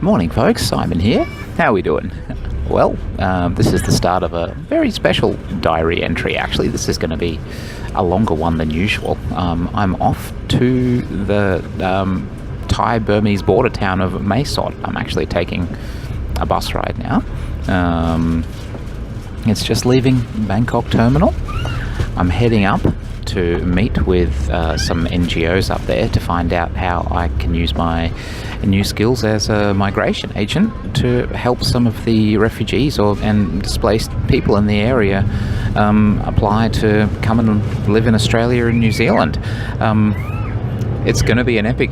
Morning folks, Simon here. How are we doing? Well, this is the start of a very special diary entry. Actually, this is going to be a longer one than usual. I'm off to the Thai-Burmese border town of Mae Sot. I'm actually taking a bus ride now. It's just leaving Bangkok terminal. I'm heading up to meet with some NGOs up there to find out how I can use my new skills as a migration agent to help some of the refugees and displaced people in the area apply to come and live in Australia and New Zealand. It's going to be an epic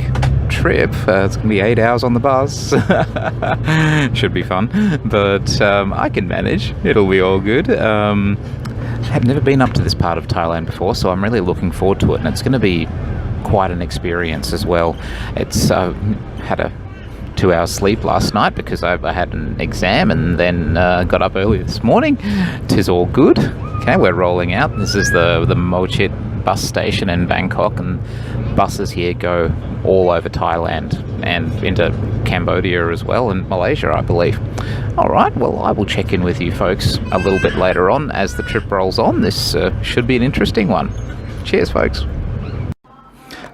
trip. It's going to be 8 hours on the bus. Should be fun, but I can manage. It'll be all good. I've never been up to this part of Thailand before, so I'm really looking forward to it, and it's going to be quite an experience as well. It's had a 2 hours sleep last night because I had an exam, and then got up early this morning. 'Tis all good. Okay, we're rolling out. This is the Mochit bus station in Bangkok, and buses here go all over Thailand and into Cambodia as well, and Malaysia, I believe. All right, well, I will check in with you folks a little bit later on as the trip rolls on. This should be an interesting one. Cheers, folks.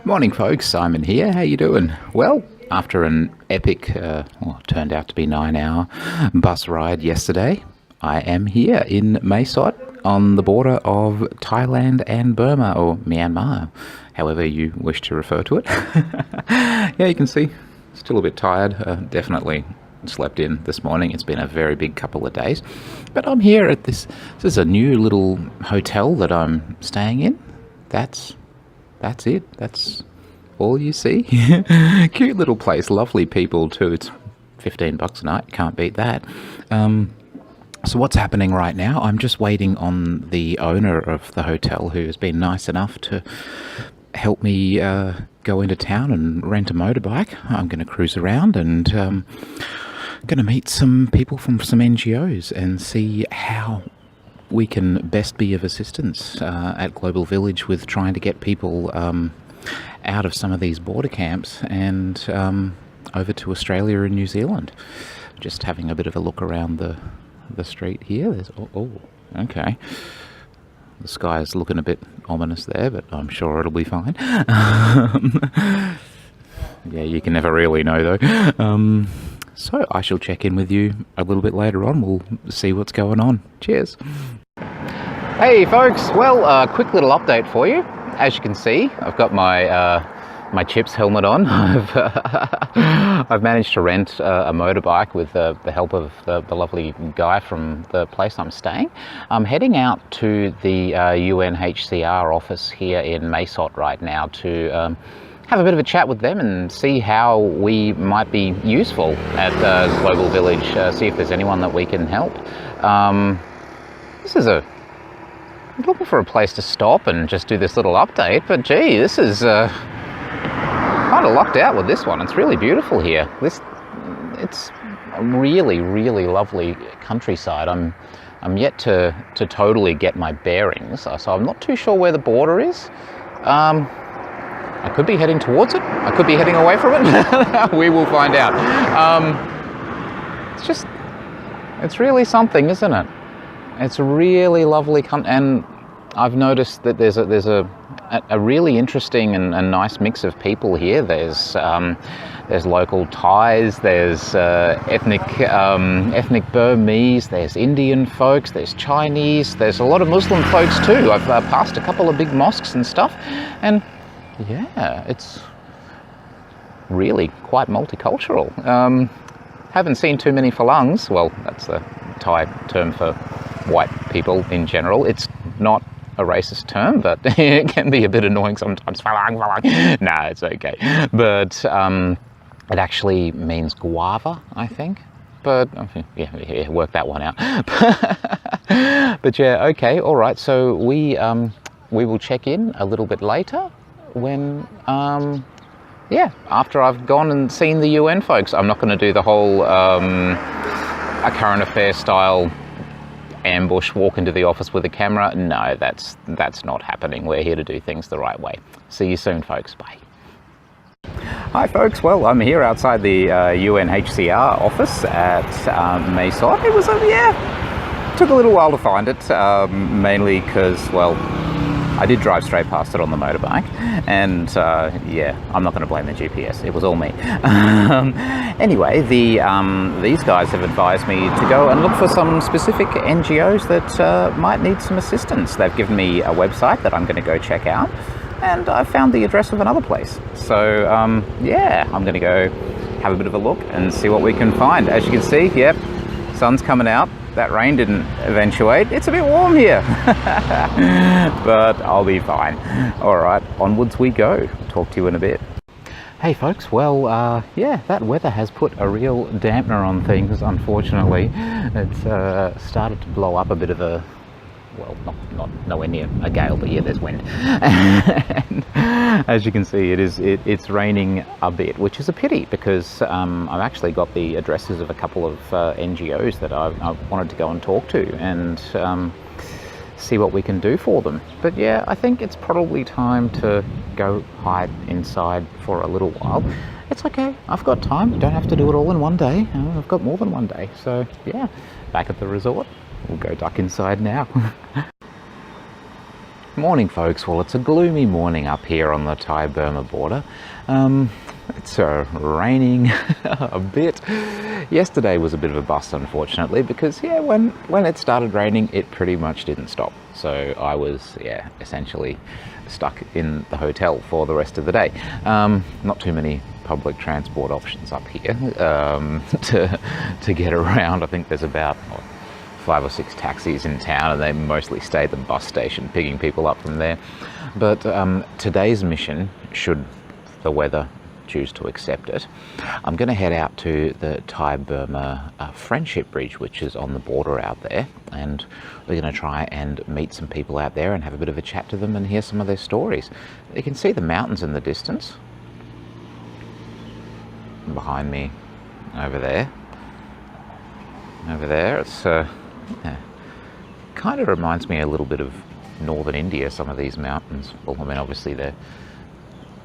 Morning, folks. Simon here. How you doing? Well, after an epic, turned out to be 9-hour bus ride yesterday, I am here in Mae Sot on the border of Thailand and Burma, or Myanmar, however you wish to refer to it. Yeah, you can see, still a bit tired. Definitely slept in this morning. It's been a very big couple of days. But I'm here at this is a new little hotel that I'm staying in. That's it. That's all you see. Cute little place, lovely people too. It's $15 a night, can't beat that. So what's happening right now? I'm just waiting on the owner of the hotel, who has been nice enough to help me go into town and rent a motorbike. I'm going to cruise around and going to meet some people from some NGOs and see how we can best be of assistance at Global Village with trying to get people out of some of these border camps and over to Australia and New Zealand. Just having a bit of a look around the street here. There's okay. The sky is looking a bit ominous there, but I'm sure it'll be fine. Yeah, you can never really know though. So I shall check in with you a little bit later on. We'll see what's going on. Cheers. Hey folks, well, a quick little update for you. As you can see, I've got my my Chips helmet on. I've managed to rent a motorbike with the help of the lovely guy from the place I'm staying. I'm heading out to the UNHCR office here in Mae Sot right now to have a bit of a chat with them and see how we might be useful at Global Village, see if there's anyone that we can help. I'm looking for a place to stop and just do this little update, but gee, this is kind of lucked out with this one. It's really beautiful here. It's a really, really lovely countryside. I'm yet to totally get my bearings, so I'm not too sure where the border is. I could be heading towards it. I could be heading away from it. We will find out. It's really something, isn't it? It's a really lovely and I've noticed that there's a really interesting and nice mix of people here. There's local Thais, there's ethnic Burmese, there's Indian folks, there's Chinese, there's a lot of Muslim folks too. I've passed a couple of big mosques and stuff, and yeah, it's really quite multicultural. Haven't seen too many phalangs. Well, that's the Thai term for white people in general. It's not a racist term, but it can be a bit annoying sometimes. Phalang. Nah, it's okay. But it actually means guava, I think. But yeah, work that one out. But yeah, okay, all right. So we will check in a little bit later when after I've gone and seen the UN folks. I'm not going to do the whole a current affair style ambush, walk into the office with a camera. No, that's not happening. We're here to do things the right way. See you soon, folks. Bye. Hi folks, well I'm here outside the UNHCR office at Maison. It was, took a little while to find it, mainly because, well, I did drive straight past it on the motorbike, and I'm not going to blame the GPS, it was all me. Anyway, these guys have advised me to go and look for some specific NGOs that might need some assistance. They've given me a website that I'm going to go check out, and I found the address of another place. So I'm going to go have a bit of a look and see what we can find. As you can see, yep, sun's coming out. That rain didn't eventuate. It's a bit warm here, but I'll be fine. All right, onwards we go. Talk to you in a bit. Hey folks, well, that weather has put a real dampener on things, unfortunately. It's started to blow up a bit of a, well, not nowhere near a gale, but yeah, there's wind. And as you can see, it's raining a bit, which is a pity because I've actually got the addresses of a couple of NGOs that I wanted to go and talk to and see what we can do for them. But yeah, I think it's probably time to go hide inside for a little while. It's okay, I've got time. You don't have to do it all in one day. I've got more than one day. So yeah, back at the resort. We'll go duck inside now. Morning folks, well it's a gloomy morning up here on the Thai-Burma border. It's raining a bit. Yesterday was a bit of a bust unfortunately because when it started raining it pretty much didn't stop. So I was essentially stuck in the hotel for the rest of the day. Not too many public transport options up here to get around. I think there's about 5 or 6 taxis in town and they mostly stay at the bus station picking people up from there. But today's mission, should the weather choose to accept it, I'm going to head out to the Thai-Burma Friendship Bridge, which is on the border out there, and we're going to try and meet some people out there and have a bit of a chat to them and hear some of their stories. You can see the mountains in the distance behind me over there. It's kind of reminds me a little bit of northern India, some of these mountains. Well, I mean, obviously they're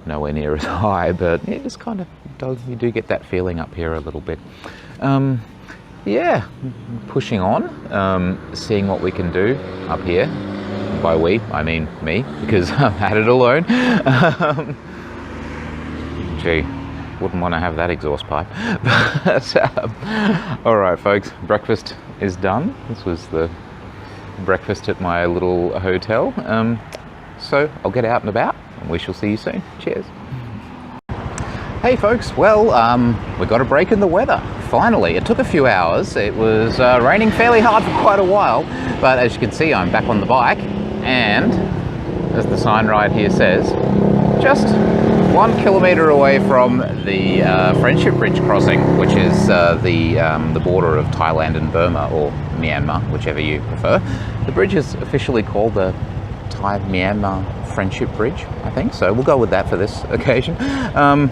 nowhere near as high, but it just kind of does, you do get that feeling up here a little bit. Pushing on, seeing what we can do up here. By we, I mean me, because I've had it alone. Gee, wouldn't want to have that exhaust pipe. But, all right folks, breakfast is done. This was the breakfast at my little hotel. So I'll get out and about and we shall see you soon. Cheers. Hey folks, well, we got a break in the weather. Finally, it took a few hours. It was raining fairly hard for quite a while, but as you can see, I'm back on the bike, and as the sign right here says, just 1 kilometre away from the Friendship Bridge crossing, which is the border of Thailand and Burma, or Myanmar, whichever you prefer. The bridge is officially called the Thai-Myanmar Friendship Bridge, I think, so we'll go with that for this occasion. Kind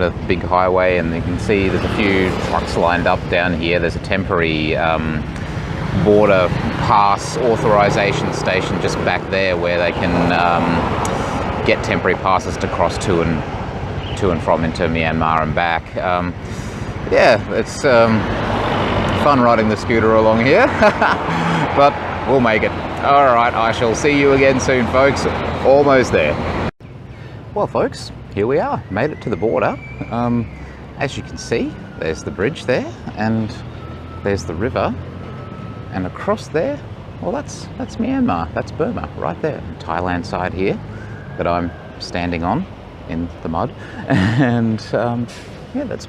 of big highway, and you can see there's a few trucks lined up down here. There's a temporary border pass authorization station just back there where they can get temporary passes to cross to and from into Myanmar and back. It's fun riding the scooter along here, but we'll make it. All right, I shall see you again soon, folks. Almost there. Well, folks, here we are. Made it to the border. As you can see, there's the bridge there, and there's the river, and across there, well, that's Myanmar. That's Burma, right there. Thailand side here that I'm standing on in the mud, and that's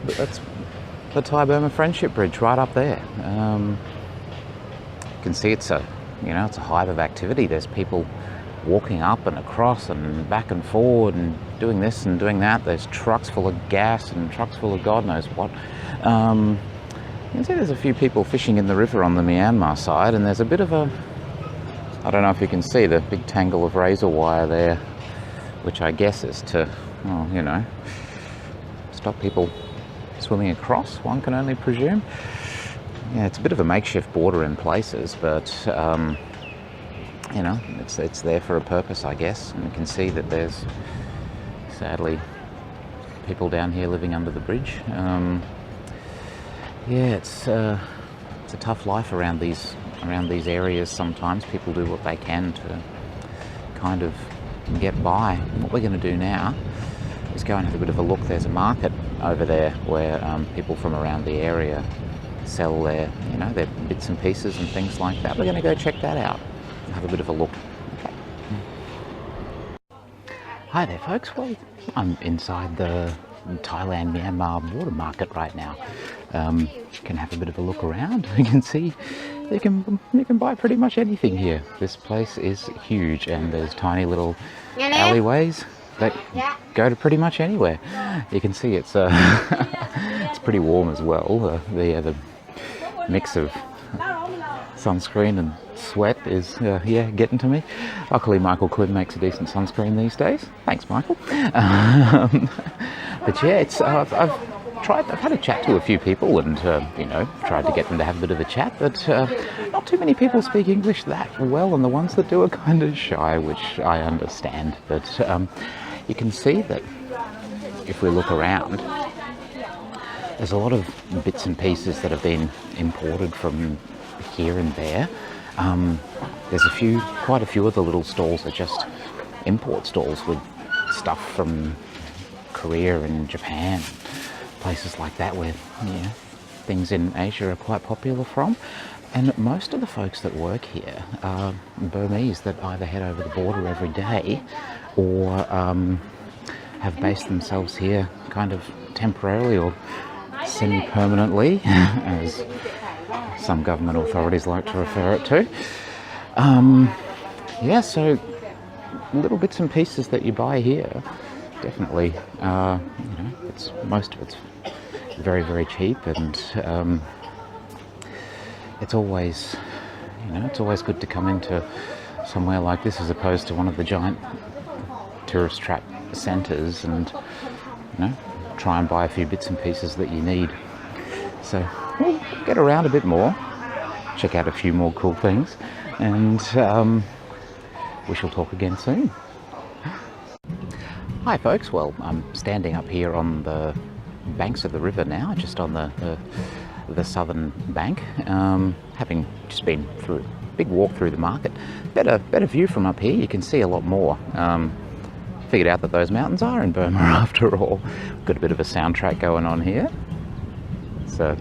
the Thai-Burma Friendship Bridge right up there. You can see it's a hive of activity. There's people walking up and across and back and forward and doing this and doing that. There's trucks full of gas and trucks full of God knows what. You can see there's a few people fishing in the river on the Myanmar side, and there's a bit of a, I don't know if you can see the big tangle of razor wire there, which I guess is to, stop people swimming across, one can only presume. Yeah, it's a bit of a makeshift border in places, but it's there for a purpose, I guess. And you can see that there's sadly people down here living under the bridge. Yeah, it's a tough life around these areas. Sometimes people do what they can to kind of get by. What we're going to do now is go and have a bit of a look. There's a market over there where people from around the area sell their bits and pieces and things like that. We're going to go check that out and have a bit of a look. Okay. Hi there, folks. Well, I'm inside the Thailand-Myanmar border market right now. You can have a bit of a look around. You can see you can buy pretty much anything here. This place is huge, and there's tiny little alleyways that go to pretty much anywhere. You can see it's it's pretty warm as well. The mix of sunscreen and sweat is getting to me. Luckily Michael Quinn makes a decent sunscreen these days. Thanks, Michael. But yeah, I've had a chat to a few people and tried to get them to have a bit of a chat, but not too many people speak English that well, and the ones that do are kind of shy, which I understand. But you can see that if we look around, there's a lot of bits and pieces that have been imported from here and there. There's quite a few of the little stalls are just import stalls with stuff from Korea and Japan, places like that where things in Asia are quite popular from. And most of the folks that work here are Burmese that either head over the border every day or have based themselves here kind of temporarily or semi-permanently, as some government authorities like to refer it to. So little bits and pieces that you buy here, definitely, most of it's very, very cheap, and it's always good to come into somewhere like this as opposed to one of the giant tourist trap centres and try and buy a few bits and pieces that you need. So we'll get around a bit more, check out a few more cool things, and we shall talk again soon. Hi folks, well, I'm standing up here on the banks of the river now, just on the southern bank, having just been through a big walk through the market. Better view from up here, you can see a lot more. Figured out that those mountains are in Burma after all. Got a bit of a soundtrack going on here. So,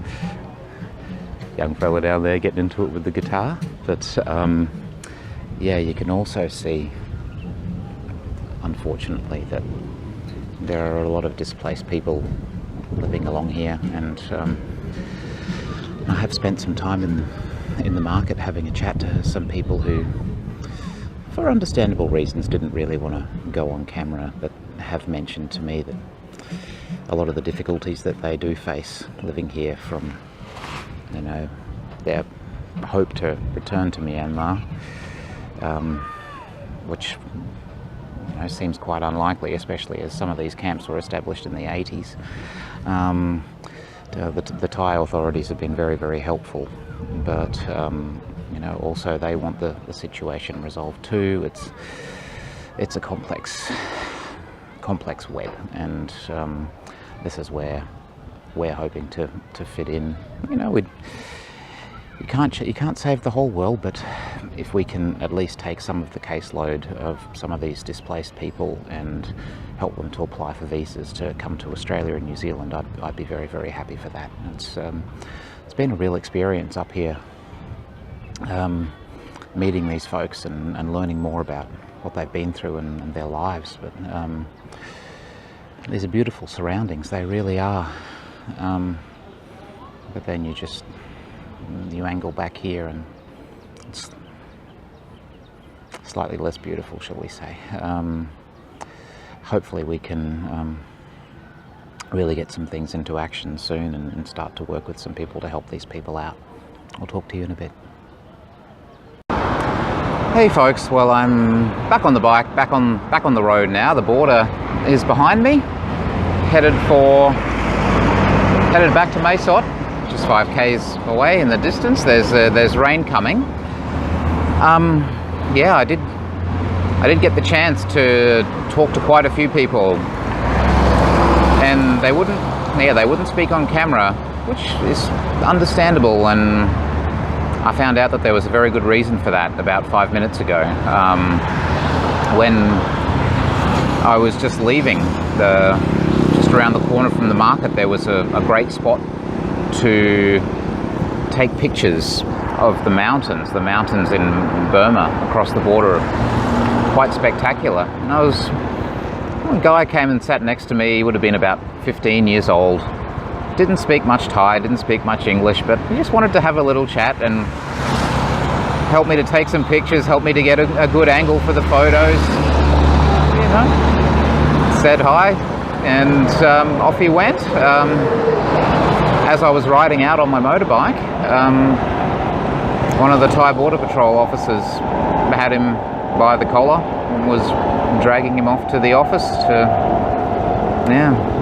young fella down there getting into it with the guitar. But you can also see, unfortunately, that there are a lot of displaced people living along here, and I have spent some time in the market having a chat to some people who, for understandable reasons, didn't really want to go on camera, but have mentioned to me that a lot of the difficulties that they do face living here from, their hope to return to Myanmar, which seems quite unlikely, especially as some of these camps were established in the 80s. The Thai authorities have been very, very helpful, but also they want the situation resolved too. It's a complex web, and this is where we're hoping to fit in. You can't save the whole world, but if we can at least take some of the caseload of some of these displaced people and help them to apply for visas to come to Australia and New Zealand, I'd be very, very happy for that. It's been a real experience up here, meeting these folks and learning more about what they've been through and their lives. But these are beautiful surroundings, they really are. But then you angle back here and it's slightly less beautiful, shall we say. Hopefully we can really get some things into action soon and start to work with some people to help these people out. I'll talk to you in a bit. Hey folks, well, I'm back on the bike, back on the road now. The border is behind me, headed back to Maysot, just 5 k's away in the distance. There's rain coming. I did get the chance to talk to quite a few people, and they wouldn't speak on camera, which is understandable, and I found out that there was a very good reason for that about 5 minutes ago. When I was just leaving, just around the corner from the market, there was a great spot to take pictures of the mountains in Burma across the border. Quite spectacular. And a guy came and sat next to me. He would have been about 15 years old. Didn't speak much Thai, didn't speak much English, but he just wanted to have a little chat and help me to take some pictures, help me to get a good angle for the photos. You know, said hi, and off he went. As I was riding out on my motorbike, one of the Thai Border Patrol officers had him by the collar and was dragging him off to the office to,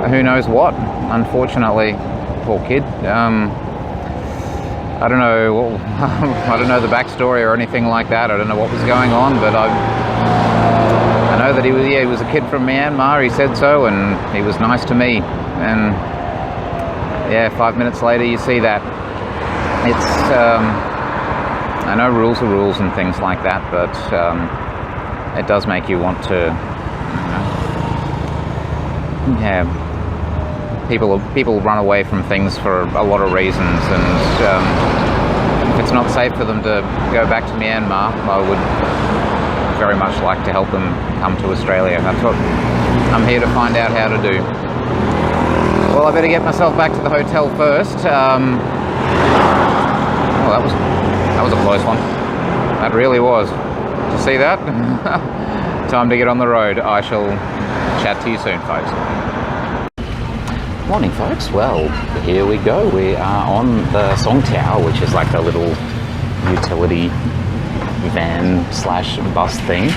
who knows what. Unfortunately, poor kid. I don't know. I don't know the backstory or anything like that. I don't know what was going on, but I know that he was a kid from Myanmar. He said so, and he was nice to me. And 5 minutes later, you see that. It's I know rules are rules and things like that, but it does make you want to, people run away from things for a lot of reasons, and if it's not safe for them to go back to Myanmar, I would very much like to help them come to Australia. That's what I'm here to find out how to do. Well, I better get myself back to the hotel first. That was a close one. That really was. Did you see that? Time to get on the road. I shall chat to you soon, folks. Morning, folks. Well, here we go. We are on the Songtiao, which is like a little utility van / bus thing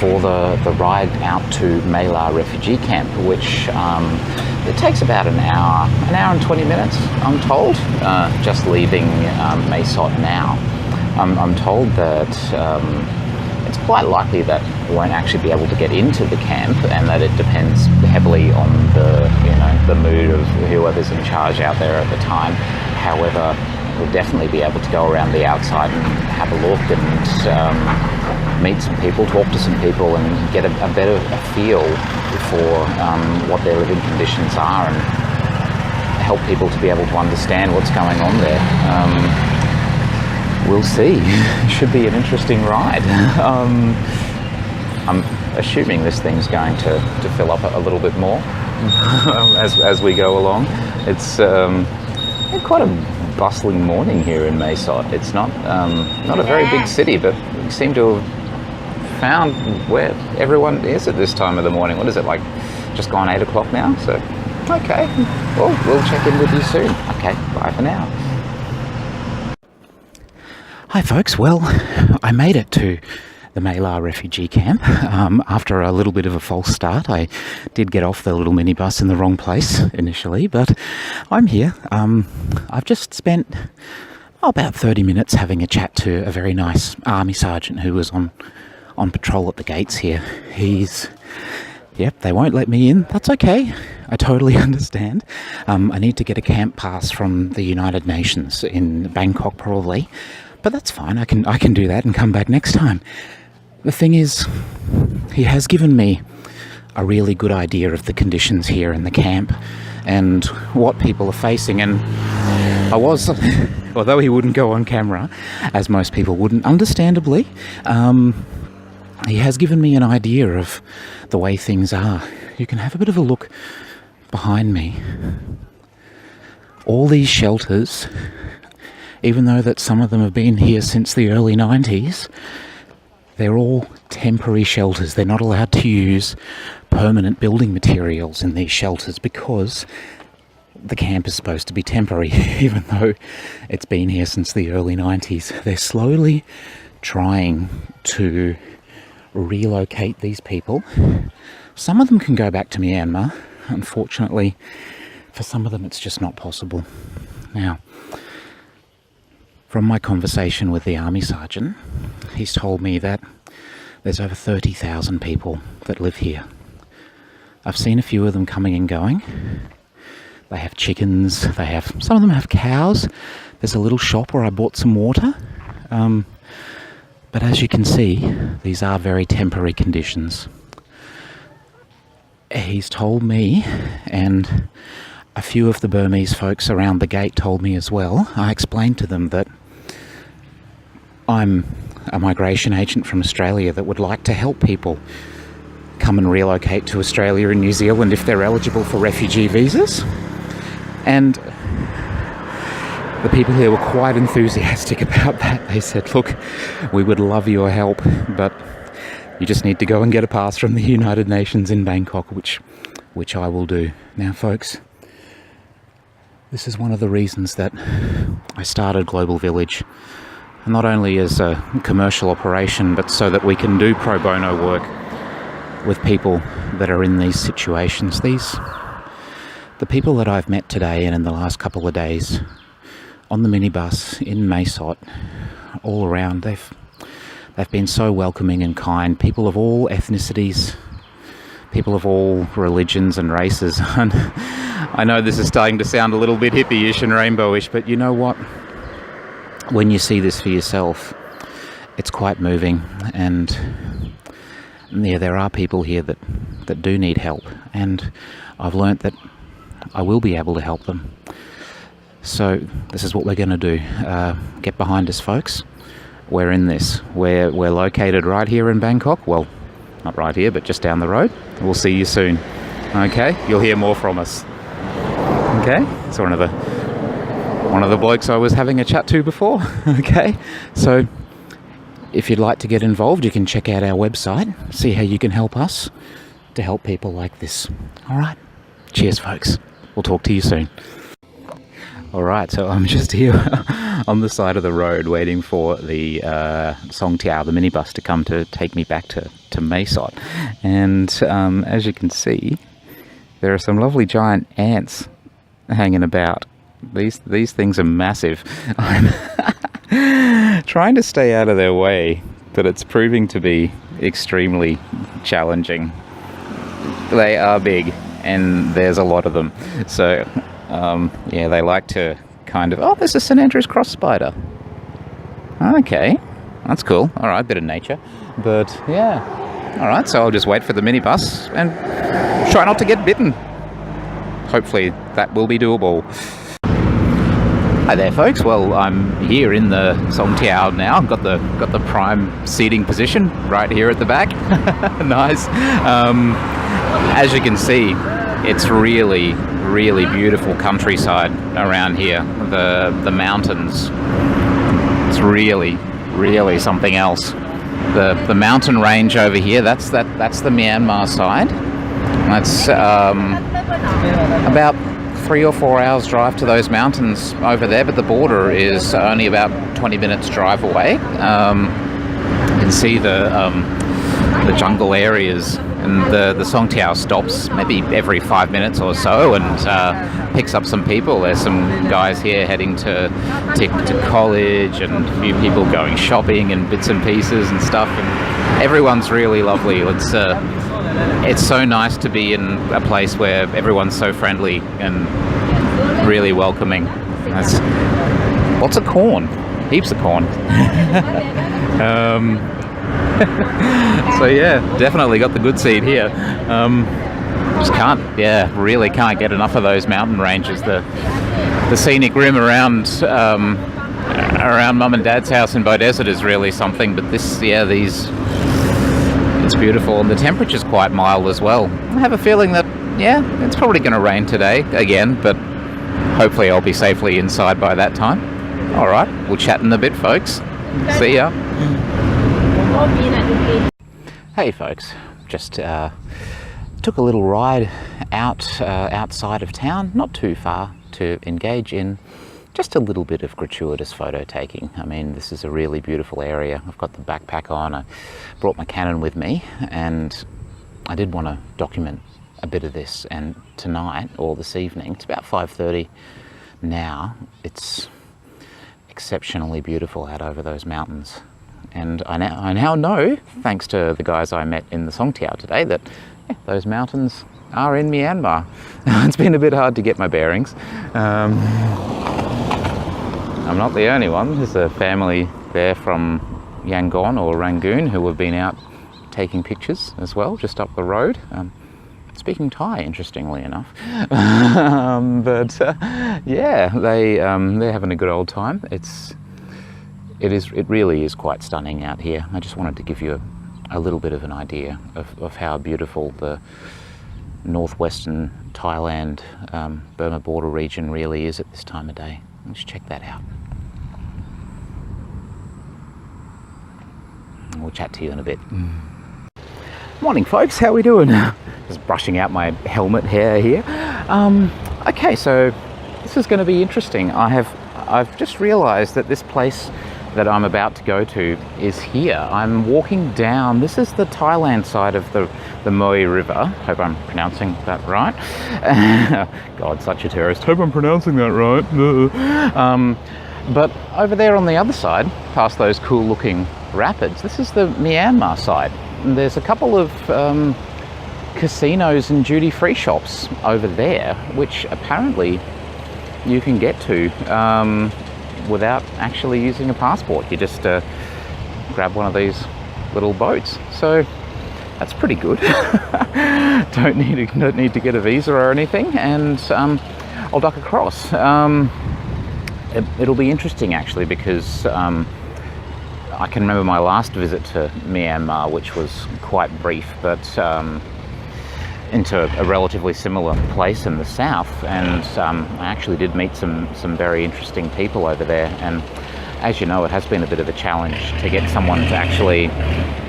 for the ride out to Mela Refugee Camp, which it takes about an hour and 20 minutes, I'm told, just leaving Mesot now. I'm told that it's quite likely that we won't actually be able to get into the camp, and that it depends heavily on the mood of whoever's in charge out there at the time. However, we'll definitely be able to go around the outside and have a look and meet some people, talk to some people, and get a better feel for what their living conditions are, and help people to be able to understand what's going on there. We'll see. Should be an interesting ride. I'm assuming this thing's going to fill up a little bit more as we go along. It's quite a bustling morning here in Mesot. It's not a very big city, but we seem to have found where everyone is at this time of the morning. What is it, like just gone 8 o'clock now? So, okay. Well, we'll check in with you soon. Okay, bye for now. Hi folks, well, I made it to the Mela Refugee Camp. After a little bit of a false start, I did get off the little minibus in the wrong place initially, but I'm here. I've just spent about 30 minutes having a chat to a very nice army sergeant who was on patrol at the gates here. They won't let me in. That's okay. I totally understand. I need to get a camp pass from the United Nations in Bangkok probably. But that's fine, I can do that and come back next time. The thing is, he has given me a really good idea of the conditions here in the camp and what people are facing, and I was, although he wouldn't go on camera, as most people wouldn't, understandably, he has given me an idea of the way things are. You can have a bit of a look behind me. All these shelters, even though that some of them have been here since the early 90s, they're all temporary shelters. They're not allowed to use permanent building materials in these shelters because the camp is supposed to be temporary, even though it's been here since the early 90s. They're slowly trying to relocate these people. Some of them can go back to Myanmar. Unfortunately, for some of them it's just not possible. Now, from my conversation with the army sergeant, he's told me that there's over 30,000 people that live here. I've seen a few of them coming and going. They have chickens, some of them have cows. There's a little shop where I bought some water. But as you can see, these are very temporary conditions. He's told me, and a few of the Burmese folks around the gate told me as well. I explained to them that I'm a migration agent from Australia that would like to help people come and relocate to Australia and New Zealand if they're eligible for refugee visas. And the people here were quite enthusiastic about that. They said, look, we would love your help, but you just need to go and get a pass from the United Nations in Bangkok, which I will do. Now, folks, this is one of the reasons that I started Global Village, not only as a commercial operation, but so that we can do pro bono work with people that are in these situations. The people that I've met today and in the last couple of days on the minibus in Mae Sot, all around, they've been so welcoming and kind. People of all ethnicities, people of all religions and races. And I know this is starting to sound a little bit hippie-ish and rainbowish, but you know what? When you see this for yourself, it's quite moving. And yeah, there are people here that do need help, and I've learnt that I will be able to help them. So this is what we're going to do. Get behind us, folks. We're in this. We're located right here in Bangkok. Well, not right here, but just down the road. We'll see you soon. Okay? You'll hear more from us. Okay? It's one of the blokes I was having a chat to before. Okay? So if you'd like to get involved, you can check out our website, see how you can help us to help people like this. All right? Cheers, folks. We'll talk to you soon. All right, so I'm just here on the side of the road waiting for the Songtiao, the minibus, to come to take me back to Mae Sot. And as you can see, there are some lovely giant ants hanging about. These things are massive. I'm trying to stay out of their way, but it's proving to be extremely challenging. They are big, and there's a lot of them. So yeah, they like to kind of... Oh, there's a St Andrew's cross spider. Okay, that's cool. All right, bit of nature. But yeah, all right, so I'll just wait for the minibus and try not to get bitten. Hopefully that will be doable. Hi there, folks. Well, I'm here in the Songtiao now. I've got the prime seating position right here at the back. Nice. As you can see, it's really beautiful countryside around here. The mountains, it's really something else. The mountain range over here, that's the Myanmar side. That's about 3 or 4 hours drive to those mountains over there, but the border is only about 20 minutes drive away. You can see the jungle areas. And the Songtiao stops maybe every 5 minutes or so and picks up some people. There's some guys here heading to college, and a few people going shopping and bits and pieces and stuff. And everyone's really lovely. It's so nice to be in a place where everyone's so friendly and really welcoming. That's lots of corn, heaps of corn. So yeah, definitely got the good seed here. Really can't get enough of those mountain ranges. The scenic rim around Mum and Dad's house in Beaudesert is really something. But it's beautiful, and the temperature's quite mild as well. I have a feeling that it's probably going to rain today again, but hopefully I'll be safely inside by that time. All right, we'll chat in a bit, folks. See ya. Hey folks, just took a little ride outside of town, not too far, to engage in just a little bit of gratuitous photo taking. I mean, this is a really beautiful area. I've got the backpack on, I brought my Canon with me, and I did want to document a bit of this. And tonight, or this evening, it's about 5:30 now, it's exceptionally beautiful out over those mountains. And I now know, thanks to the guys I met in the Songtiao today, that those mountains are in Myanmar. It's been a bit hard to get my bearings. I'm not the only one. There's a family there from Yangon or Rangoon who have been out taking pictures as well, just up the road. Speaking Thai, interestingly enough. Yeah, they're having a good old time. It really is quite stunning out here. I just wanted to give you a little bit of an idea of how beautiful the northwestern Thailand Burma border region really is at this time of day. Let's check that out. We'll chat to you in a bit. Morning folks, how we doing? Just brushing out my helmet hair here. Okay, so this is going to be interesting. I've just realized that this place that I'm about to go to is here. I'm walking down, this is the Thailand side of the Moe River. Hope I'm pronouncing that right. God, such a terrorist. Hope I'm pronouncing that right. But over there on the other side, past those cool looking rapids, this is the Myanmar side. And there's a couple of casinos and duty-free shops over there, which apparently you can get to without actually using a passport. You just grab one of these little boats. So that's pretty good. don't need to get a visa or anything, and I'll duck across. It'll be interesting actually, because I can remember my last visit to Myanmar, which was quite brief, but into a relatively similar place in the south, and I actually did meet some very interesting people over there. And as you know, it has been a bit of a challenge to get someone to actually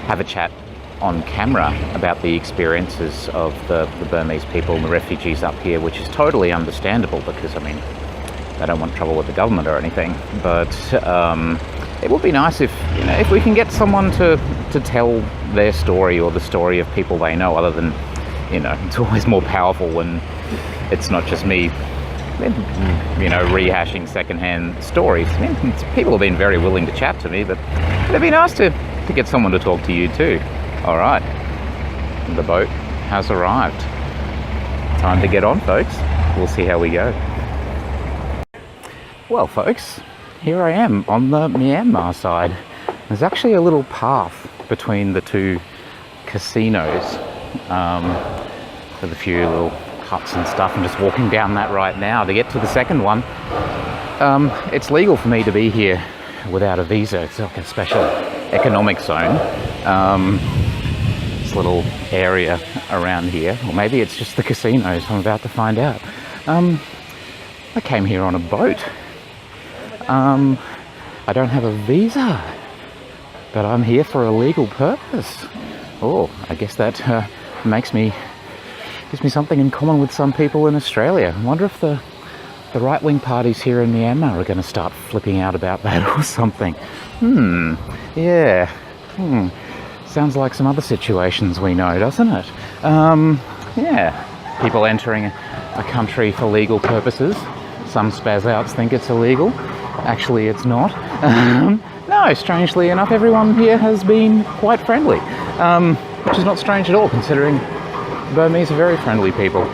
have a chat on camera about the experiences of the Burmese people and the refugees up here, which is totally understandable, because I mean, they don't want trouble with the government or anything. But it would be nice if, you know, if we can get someone to tell their story, or the story of people they know, other than, you know, it's always more powerful when it's not just me, you know, rehashing secondhand stories. I mean, people have been very willing to chat to me, but it'd be nice to get someone to talk to you too. All right, the boat has arrived. Time to get on, folks. We'll see how we go. Well, folks, here I am on the Myanmar side. There's actually a little path between the two casinos. With a few little huts and stuff. I'm just walking down that right now to get to the second one. It's legal for me to be here without a visa. It's like a special economic zone. This little area around here, or maybe it's just the casinos. I'm about to find out. I came here on a boat. I don't have a visa, but I'm here for a legal purpose. Oh, I guess that gives me something in common with some people in Australia. I wonder if the right-wing parties here in Myanmar are going to start flipping out about that or something. Yeah. Sounds like some other situations we know, doesn't it? Yeah. People entering a country for legal purposes. Some spaz-outs think it's illegal. Actually, it's not. No, strangely enough, everyone here has been quite friendly. Which is not strange at all, considering Burmese are very friendly people.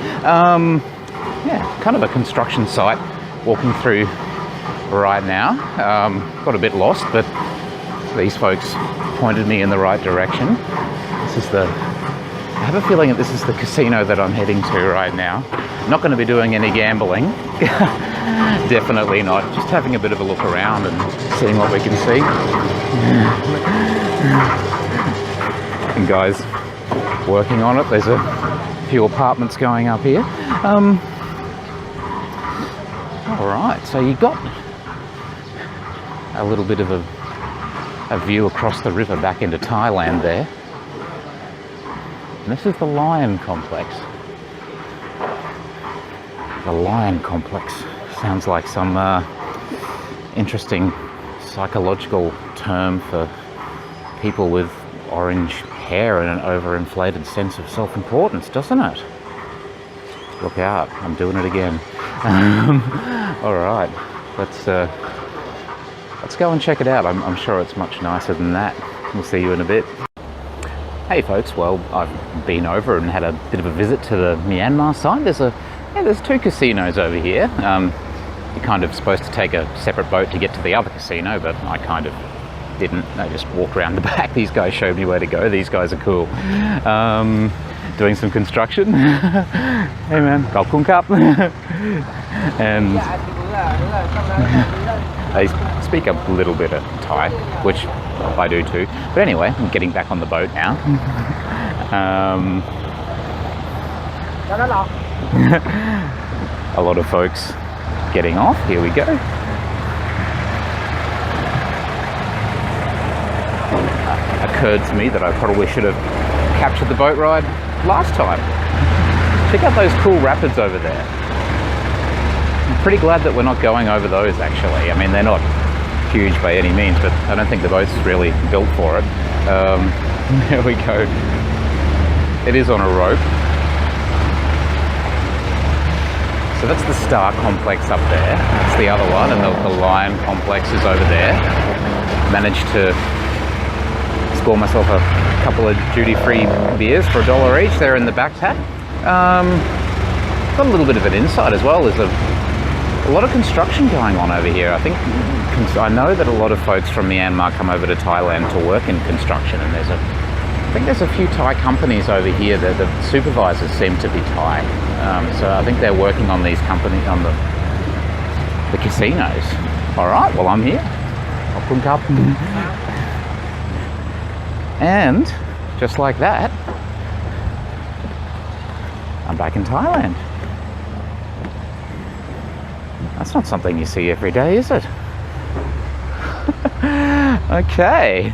Yeah, kind of a construction site walking through right now. Got a bit lost, but these folks pointed me in the right direction. I have a feeling that this is the casino that I'm heading to right now. Not going to be doing any gambling. Definitely not. Just having a bit of a look around and seeing what we can see. And guys working on it. There's a few apartments going up here. All right, so you got a little bit of a view across the river back into Thailand there. And this is the Lion Complex. The Lion Complex sounds like some interesting psychological term for people with orange hair and an overinflated sense of self-importance, doesn't it? Look out, I'm doing it again. All right, let's go and check it out. I'm sure it's much nicer than that. We'll see you in a bit. Hey folks, well, I've been over and had a bit of a visit to the Myanmar side. There's 2 casinos over here. You're kind of supposed to take a separate boat to get to the other casino, but I kind of didn't. I just walked around the back. These guys showed me where to go. These guys are cool. Doing some construction. Hey man, Kalkung Cup. And they speak a little bit of Thai, which I do too. But anyway, I'm getting back on the boat now. A lot of folks getting off. Here we go. Occurred to me that I probably should have captured the boat ride last time. Check out those cool rapids over there. I'm pretty glad that we're not going over those actually. I mean, they're not huge by any means, but I don't think the boat's really built for it. There we go. It is on a rope. So that's the Star Complex up there. That's the other one, and the Lion Complex is over there. Managed to score myself a couple of duty-free beers for $1 each. They're in the backpack. Got a little bit of an insight as well. There's a lot of construction going on over here. I know that a lot of folks from Myanmar come over to Thailand to work in construction, and I think there's a few Thai companies over here that the supervisors seem to be Thai. So I think they're working on these companies, on the casinos. All right, well, I'm here. And just like that, I'm back in Thailand. That's not something you see every day, is it? Okay,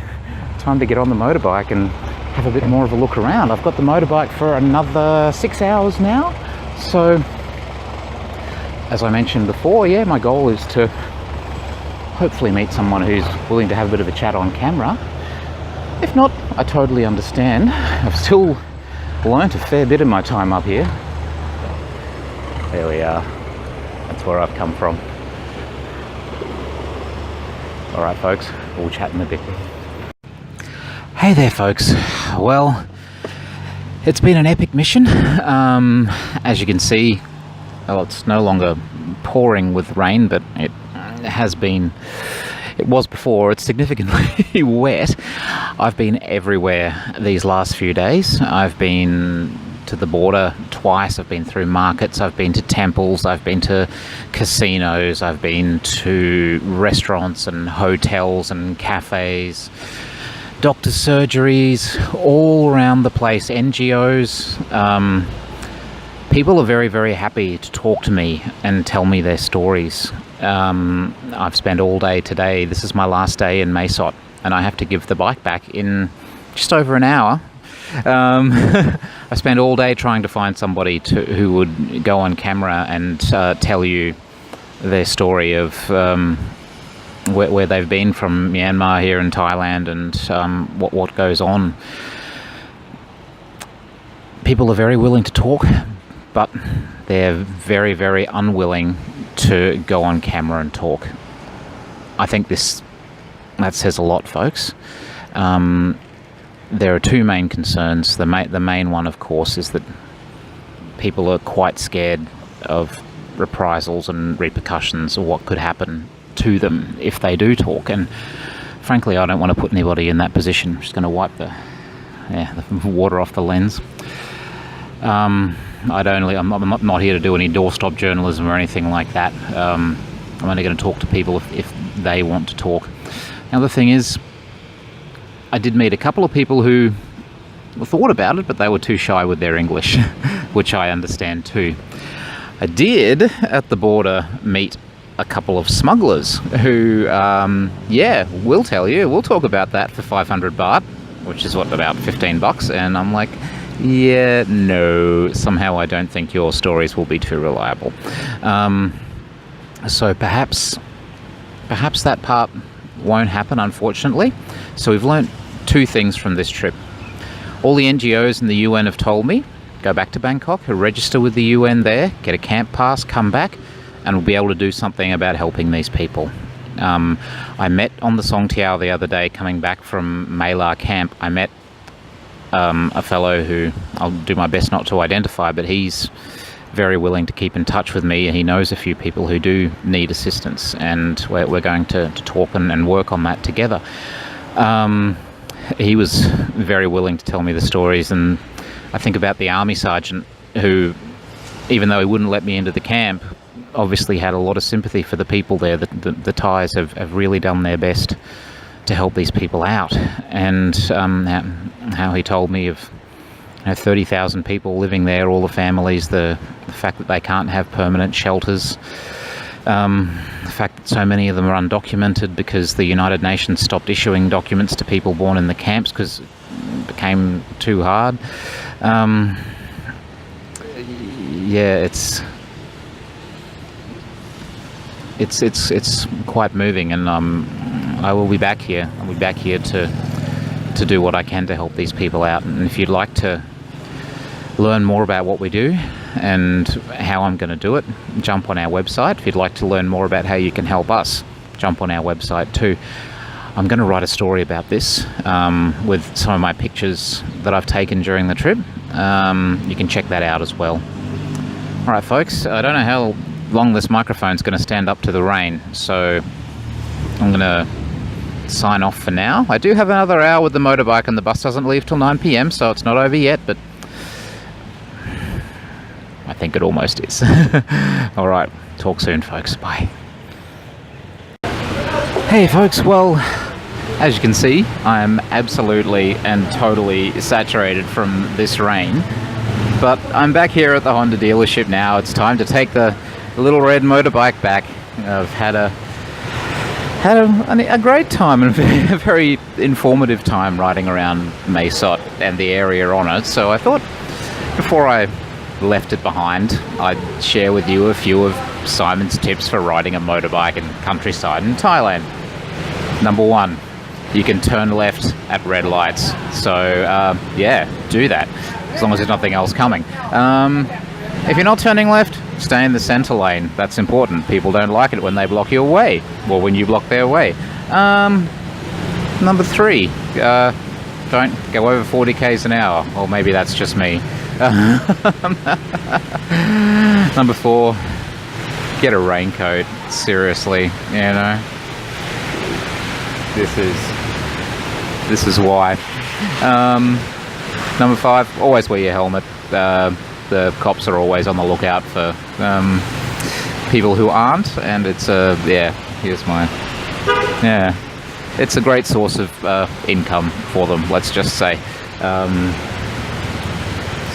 time to get on the motorbike and have a bit more of a look around. I've got the motorbike for another 6 hours now. So, as I mentioned before, yeah, my goal is to hopefully meet someone who's willing to have a bit of a chat on camera. If not, I totally understand. I've still learnt a fair bit in my time up here. There we are. That's where I've come from. All right, folks, we'll chat in a bit. Hey there, folks. Well, it's been an epic mission. As you can see, well, it's no longer pouring with rain, but it was before. It's significantly wet. I've been everywhere these last few days. I've been to the border twice. I've been through markets. I've been to temples. I've been to casinos. I've been to restaurants and hotels and cafes, doctor's surgeries, all around the place, NGOs. People are very, very happy to talk to me and tell me their stories. I've spent all day today. This is my last day in Mesot, and I have to give the bike back in just over an hour. I spent all day trying to find somebody who would go on camera and tell you their story of where they've been from Myanmar here in Thailand and what goes on. People are very willing to talk, but they're very, very unwilling to go on camera and talk. I think that says a lot, folks. There are 2 main concerns. The main one, of course, is that people are quite scared of reprisals and repercussions, or what could happen to them if they do talk. And frankly, I don't want to put anybody in that position. I'm just going to wipe the water off the lens. I'm not here to do any doorstop journalism or anything like that. I'm only going to talk to people if they want to talk. Now, the thing is, I did meet a couple of people who thought about it, but they were too shy with their English, which I understand too. I did, at the border, meet a couple of smugglers who, we'll tell you, we'll talk about that for 500 baht, which is about $15. And I'm like, yeah, no, somehow I don't think your stories will be too reliable. So perhaps that part won't happen, unfortunately. So we've learnt 2 things from this trip. All the NGOs and the UN have told me, go back to Bangkok, register with the UN there, get a camp pass, come back, and we'll be able to do something about helping these people. I met on the Songtiao the other day, coming back from Mela camp. I met a fellow who I'll do my best not to identify, but he's very willing to keep in touch with me. He knows a few people who do need assistance, and we're going to talk and work on that together. He was very willing to tell me the stories, and I think about the army sergeant who, even though he wouldn't let me into the camp, obviously had a lot of sympathy for the people there. The Thais have really done their best to help these people out, and how he told me of 30,000 people living there, all the families, the fact that they can't have permanent shelters, the fact that so many of them are undocumented because the United Nations stopped issuing documents to people born in the camps because it became too hard. It's quite moving, and I will be back here. I'll be back here to do what I can to help these people out. And if you'd like to learn more about what we do and how I'm going to do it, jump on our website. If you'd like to learn more about how you can help us, jump on our website too. I'm going to write a story about this with some of my pictures that I've taken during the trip. You can check that out as well. All right, folks, I don't know how long this microphone's going to stand up to the rain, so I'm going to sign off for now. I do have another hour with the motorbike, and the bus doesn't leave till 9 p.m, so it's not over yet, but I think it almost is. All right, talk soon, folks. Bye. Hey, folks. Well, as you can see, I am absolutely and totally saturated from this rain, but I'm back here at the Honda dealership now. It's time to take the little red motorbike back. I've had a great time and a very informative time riding around Mae-Sot and the area on it. So I thought before I left it behind, I'd share with you a few of Simon's tips for riding a motorbike in countryside in Thailand. Number one, you can turn left at red lights. So yeah, do that as long as there's nothing else coming. If you're not turning left, stay in the center lane. That's important. People don't like it when they block your way, or when you block their way. Number three, don't go over 40 k's an hour, or maybe that's just me. Number four, get a raincoat. Seriously, you know, this is why. Number five, always wear your helmet. The cops are always on the lookout for people who aren't, and it's it's a great source of income for them, let's just say.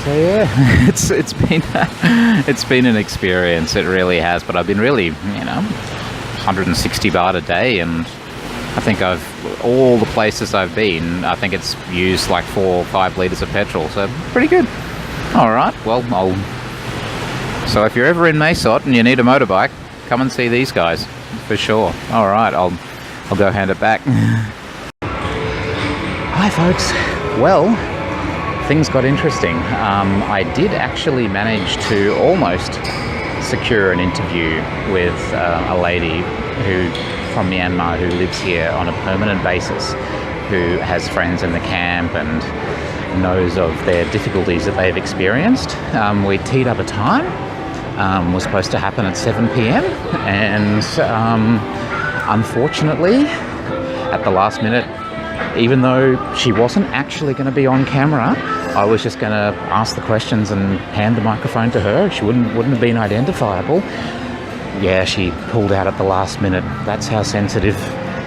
So yeah, it's been an experience. It really has. But I've been really, 160 baht a day, and I think all the places I've been, I think it's used like 4 or 5 litres of petrol. So pretty good. All right. Well, so if you're ever in Mae-Sot and you need a motorbike, come and see these guys for sure. All right. I'll go hand it back. Hi, folks. Well, things got interesting. I did actually manage to almost secure an interview with a lady from Myanmar who lives here on a permanent basis, who has friends in the camp and knows of their difficulties that they've experienced. We teed up a time. Was supposed to happen at 7 p.m. and unfortunately, at the last minute, even though she wasn't actually going to be on camera, I was just going to ask the questions and hand the microphone to her. She wouldn't have been identifiable. Yeah, she pulled out at the last minute. That's how sensitive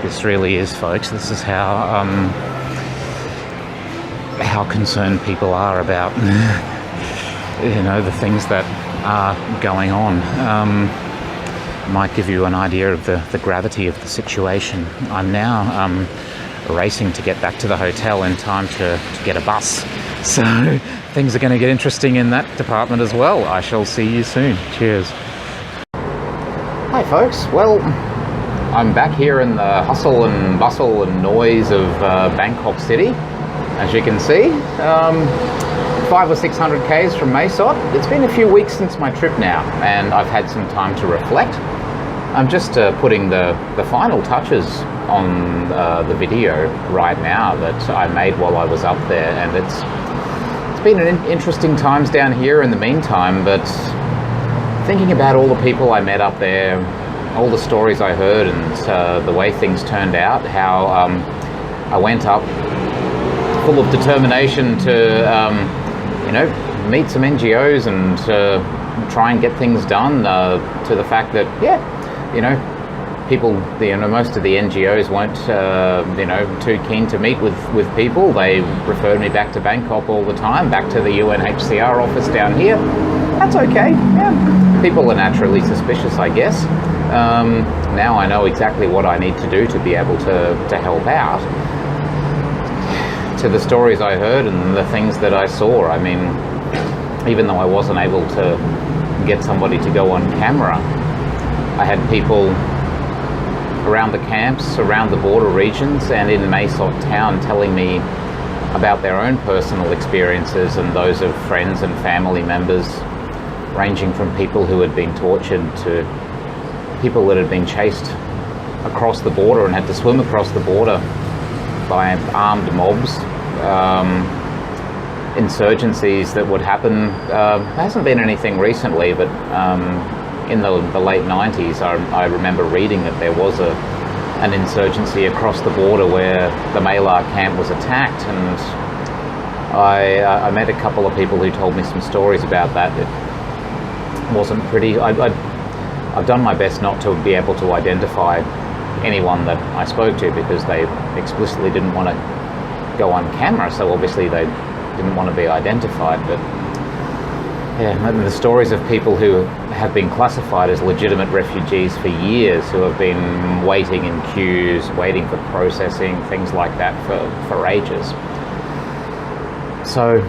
this really is, folks. This is how concerned people are about the things that are going on. Might give you an idea of the gravity of the situation. I'm now racing to get back to the hotel in time to get a bus. So things are going to get interesting in that department as well. I shall see you soon. Cheers. Hi folks. Well, I'm back here in the hustle and bustle and noise of Bangkok City. As you can see, 500 or 600 k's from Mae-Sot. It's been a few weeks since my trip now, and I've had some time to reflect. I'm just putting the final touches on the video right now that I made while I was up there, and it's been an interesting times down here in the meantime, but thinking about all the people I met up there, all the stories I heard, and the way things turned out, how I went up full of determination to, you know, meet some NGOs and try and get things done, to the fact that, yeah, you know, people, you know, most of the NGOs weren't, you know, too keen to meet with people. They referred me back to Bangkok all the time, back to the UNHCR office down here. That's okay, yeah. People are naturally suspicious, I guess. Now I know exactly what I need to do to be able to help out. To the stories I heard and the things that I saw, I mean, even though I wasn't able to get somebody to go on camera, I had people around the camps, around the border regions and in Mae Sot town telling me about their own personal experiences and those of friends and family members, ranging from people who had been tortured to people that had been chased across the border and had to swim across the border by armed mobs, insurgencies that would happen. There hasn't been anything recently, but in the late 90s, I remember reading that there was an insurgency across the border where the Malar camp was attacked, and I met a couple of people who told me some stories about that. It wasn't pretty. I've done my best not to be able to identify anyone that I spoke to because they explicitly didn't want to go on camera, so obviously they didn't want to be identified. But yeah, the stories of people who have been classified as legitimate refugees for years, who have been waiting in queues, waiting for processing, things like that for ages. So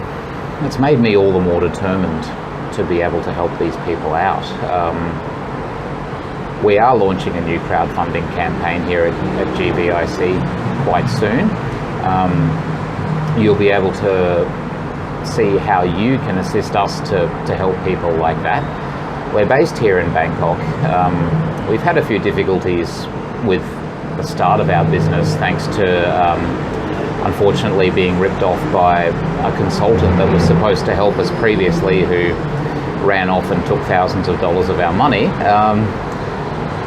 it's made me all the more determined to be able to help these people out. We are launching a new crowdfunding campaign here at GVIC quite soon. You'll be able to see how you can assist us to help people like that. We're based here in Bangkok. We've had a few difficulties with the start of our business thanks to unfortunately being ripped off by a consultant that was supposed to help us previously, who ran off and took thousands of dollars of our money.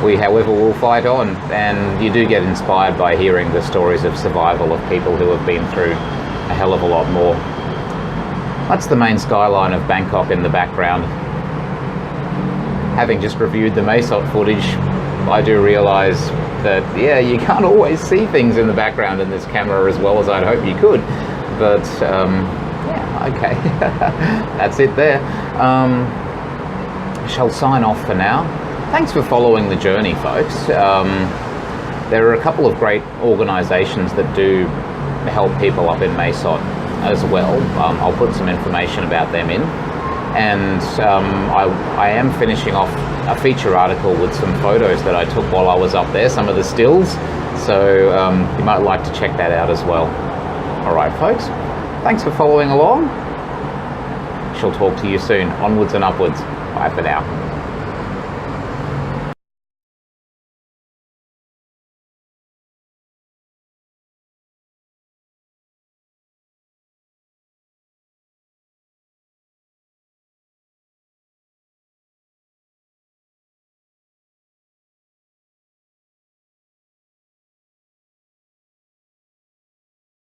We, however, will fight on, and you do get inspired by hearing the stories of survival of people who have been through a hell of a lot more. That's the main skyline of Bangkok in the background. Having just reviewed the Mae Sot footage, I do realise that, yeah, you can't always see things in the background in this camera as well as I'd hope you could, but yeah, okay, that's it there. I shall sign off for now. Thanks for following the journey, folks. There are a couple of great organisations that do help people up in Mae Sot as well. I'll put some information about them in, and I am finishing off a feature article with some photos that I took while I was up there, some of the stills, so you might like to check that out as well. Alright folks, thanks for following along. Shall talk to you soon. Onwards and upwards. Bye for now.